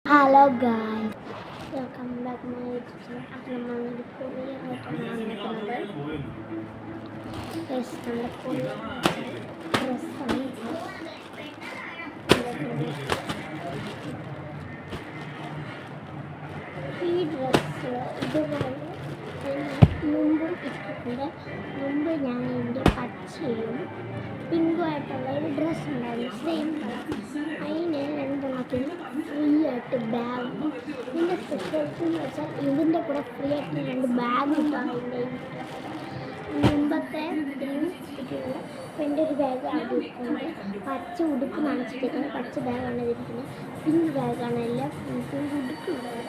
Hello guys, welcome back my YouTube channel. അപ്പോൾ നമ്മളൊരു കൊറിയറായിട്ടാണ് വന്നിരിക്കുന്നത്. നമ്മുടെ കൊറിയ ഡ്രസ്സാണ്. ഈ ഡ്രസ്സ് ഇതുപോലെ മുമ്പ് ഇട്ടിട്ടുണ്ട്. മുമ്പ് ഞാൻ എൻ്റെ പച്ചയും പിങ്കുമായിട്ടുള്ള ഒരു ഡ്രസ്സ് ഉണ്ടായിരുന്നു, സെയിം കളർ. അതിന് രണ്ടെണ്ണത്തിന് ഫ്രീ ആയിട്ട് ബാഗ്. ഇതിൻ്റെ സ്പെഷ്യാലിറ്റി എന്ന് വെച്ചാൽ ഇതിൻ്റെ കൂടെ ഫ്രീ ആയിട്ട് 2 ബാഗ് കിട്ടും. അതിൻ്റെ മുമ്പത്തെ കിട്ടിയില്ല. അപ്പോൾ എൻ്റെ ഒരു ബാഗ് അവിടെ ഇരിക്കുന്നത്. പച്ച ഉടുപ്പ് കാണിച്ചിരിക്കുന്നത്, പച്ച ബാഗാണ് ഇതിരിക്കുന്നത്. പിങ്ക് ബാഗാണ്, എല്ലാം പിങ്ക് ഉടുക്കുണ്ട്.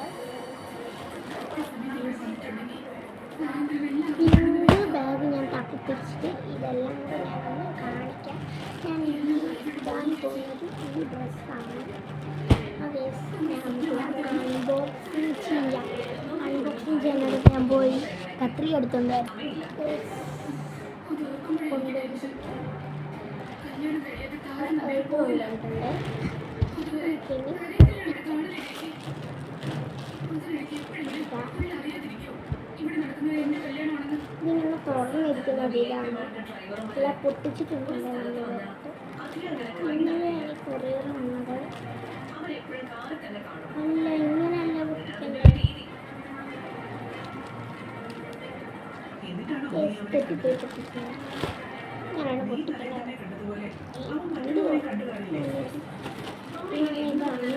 പിങ്ക് ബാഗ് ഞാൻ തപ്പിപ്പിടിച്ചിട്ട് ഇതെല്ലാം കൂടെ ഞാനൊന്ന് കാണിക്കാം. ഞാൻ ഇടാൻ പോകുന്നത് ഈ ഡ്രസ്സാണ്. അത് അൺബോക്സിങ് ചെയ്യാം. അൺബോക്സിങ് ചെയ്യാനായിട്ട് ഞാൻ പോയി കത്രിക എടുത്തുകൊണ്ട് കൊണ്ടുവന്നിട്ടുണ്ട്. ഇതിങ്ങനെ തുറന്നിരിക്കുന്നത് ഇതാണ്. എല്ലാം പൊട്ടിച്ചിട്ടുണ്ടല്ലോ ഇങ്ങനെയാണ് കൊറിയർ വന്നത്. അല്ല, ഇങ്ങനെയല്ല പൊട്ടിക്കുന്നത്. പൊട്ടിക്കുന്നത് ഇങ്ങനെയാണ് പൊട്ടിക്കുന്നത്. ഇതാണ്.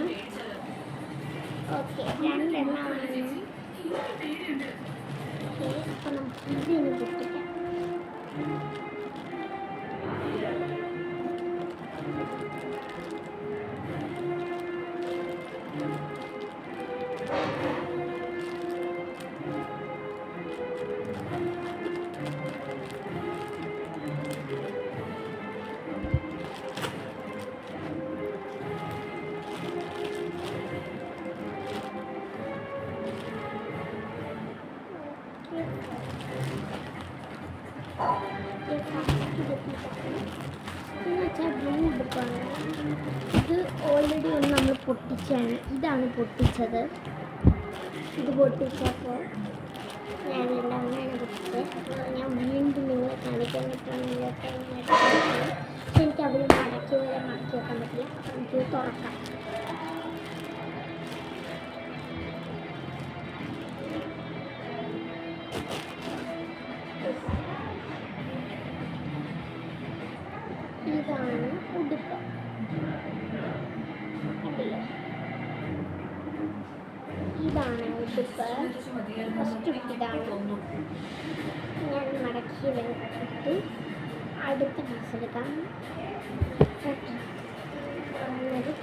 ഓക്കെ, 2 എണ്ണമാണ്. അപ്പം നമുക്ക് ഇതിന് പൊട്ടിക്കാം. ഇത് ഓൾറെഡി ഒന്ന് നമ്മൾ പൊട്ടിച്ചാണ്. ഇതാണ് പൊട്ടിച്ചത്. ഇത് പൊട്ടിച്ചപ്പോൾ ഞാനെല്ലാം അങ്ങനെയാണ് പൊട്ടിച്ചത്. ഞാൻ വീണ്ടും നിങ്ങളെ കാണിക്കാൻ പറ്റുന്ന എനിക്ക് അവർ മടക്കി വെക്കാൻ പറ്റില്ല. അപ്പം എനിക്ക് തുറക്കാം. ഇതാണ് ഉടുപ്പ്. ഇതാണ് ഉടുപ്പ്. ഫസ്റ്റ് ഇതാണ്. ഞാൻ മടക്കി വെച്ചിട്ട് അടുത്ത ഡ്രസ്സ് എടുക്കാം.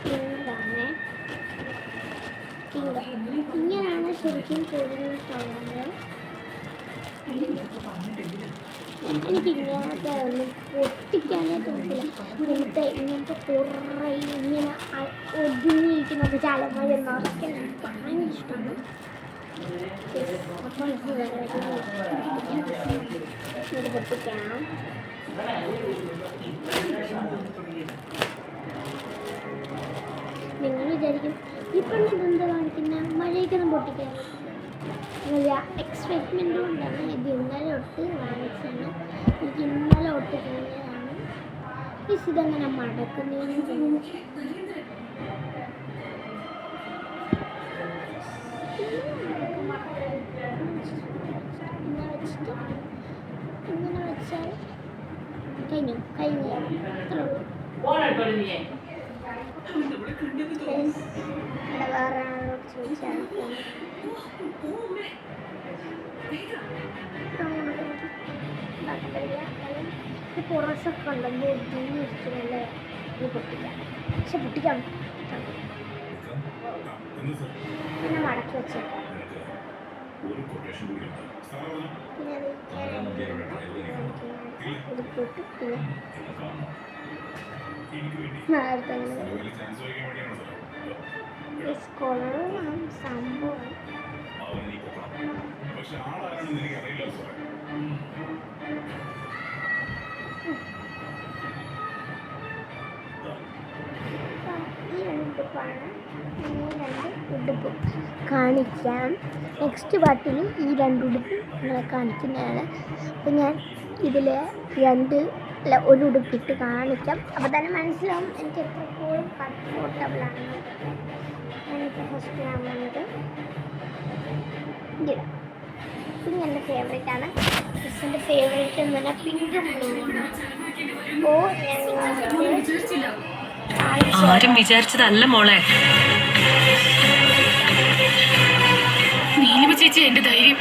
പിങ്കാണ്. പിങ്ക് ഇങ്ങനെയാണ് ശരിക്കും തോന്നുന്നത്. എനിക്ക് ഇങ്ങനത്തെ ഒന്നും പൊട്ടിക്കാനേ തോന്നില്ല. ഇങ്ങനത്തെ കുറേ ഇങ്ങനെ ഒതുങ്ങിയിരിക്കുന്നത് ചാലമായി എന്നൊക്കെ എനിക്ക് ഭയങ്കര ഇഷ്ടമാണ്. അപ്പോൾ ഇത് പൊട്ടിക്കാം. നിങ്ങൾ വിചാരിക്കും ഇപ്പം ഇതെന്താ കാണിക്കുന്ന, മഴയൊക്കെ പൊട്ടിക്കാൻ എക്സൈറ്റ്മെൻ്റ് കൊണ്ടാണ്. ഇത് ഇന്നലെ തൊട്ട് വാങ്ങിച്ചാണ്. എനിക്ക് ഇന്നലെ തൊട്ട് തോന്നിയതാണ്. ഇതെങ്ങനെ മടക്കുന്നതെന്ന് തോന്നുന്നു. ഇങ്ങനെ വെച്ചാൽ കഴിഞ്ഞു. വേറെ ആളോട് ചോദിച്ചാൽ കുറച്ചൊക്കെ ഉണ്ടെങ്കിൽ ഒതുങ്ങിയിരിക്കുന്നല്ലേ. ഇത് പൊട്ടിക്കാം. പക്ഷെ പൊട്ടിക്കാം പിന്നെ മടക്കി വെച്ചേക്കാം. പിന്നെ സംഭവം ഈ 2 പാണ് 2 ഉടുപ്പും കാണിക്കാം. നെക്സ്റ്റ് പാർട്ടിൽ ഈ 2 ഉടുപ്പും നിങ്ങളെ കാണിക്കുന്നതാണ്. അപ്പോൾ ഞാൻ ഇതിൽ ഒരു ഉടുപ്പിട്ട് കാണിക്കാം. അപ്പോൾ തന്നെ മനസ്സിലാവും എനിക്ക് എത്രത്തോളം കംഫോർട്ടബിളാണ്. ഞാനിപ്പോൾ ഫസ്റ്റ് ഞാൻ വന്നത് ഇതിടാം. പിങ്ക് എൻ്റെ ഫേവറേറ്റാണ്. ഡ്രസ്സിൻ്റെ ഫേവറേറ്റ് എന്ന് പറഞ്ഞാൽ പിങ്കും ബ്ലൂവാണ്. അപ്പോൾ ആരും വിചാരിച്ചതല്ല മോളെ. നീലിമ ചേച്ചി എന്റെ ധൈര്യം.